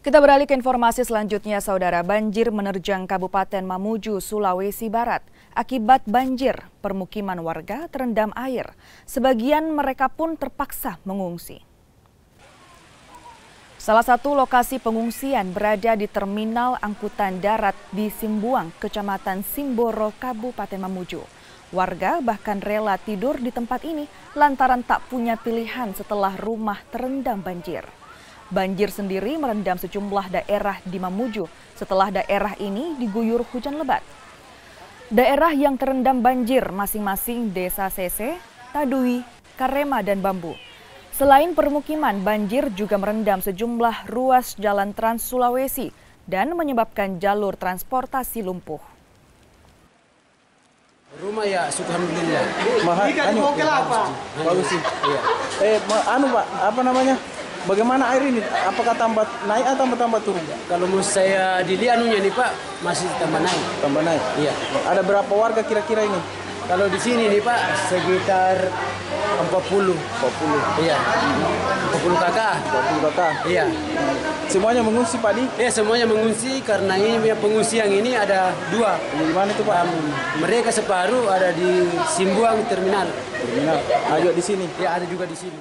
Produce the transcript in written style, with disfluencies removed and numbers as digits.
Kita beralih ke informasi selanjutnya, Saudara. Banjir menerjang Kabupaten Mamuju, Sulawesi Barat. Akibat banjir, permukiman warga terendam air. Sebagian mereka pun terpaksa mengungsi. Salah satu lokasi pengungsian berada di Terminal Angkutan Darat di Simbuang, Kecamatan Simboro, Kabupaten Mamuju. Warga bahkan rela tidur di tempat ini lantaran tak punya pilihan setelah rumah terendam banjir. Banjir sendiri merendam sejumlah daerah di Mamuju setelah daerah ini diguyur hujan lebat. Daerah yang terendam banjir masing-masing Desa Sese, Tadui, Karema, dan Bambu. Selain permukiman, banjir juga merendam sejumlah ruas jalan Trans Sulawesi dan menyebabkan jalur transportasi lumpuh. Rumah ya, alhamdulillah. Bagus sih. Iya. Pak, apa namanya? Bagaimana air ini? Apakah tambah naik atau tambah turun? Kalau mau saya dilihat anunya nih Pak, masih tambah naik. Tambah naik? Iya. Ada berapa warga kira-kira ini? Kalau di sini nih Pak, sekitar 40. 40? Iya. 40 kakak. 40 kakak? Iya. Semuanya mengungsi Pak Di? Iya, semuanya mengungsi karena ini pengungsi yang ini ada 2. Di mana itu Pak? Mereka separuh ada di Simbuang Terminal. Terminal. Ada di sini? Ya, ada juga di sini.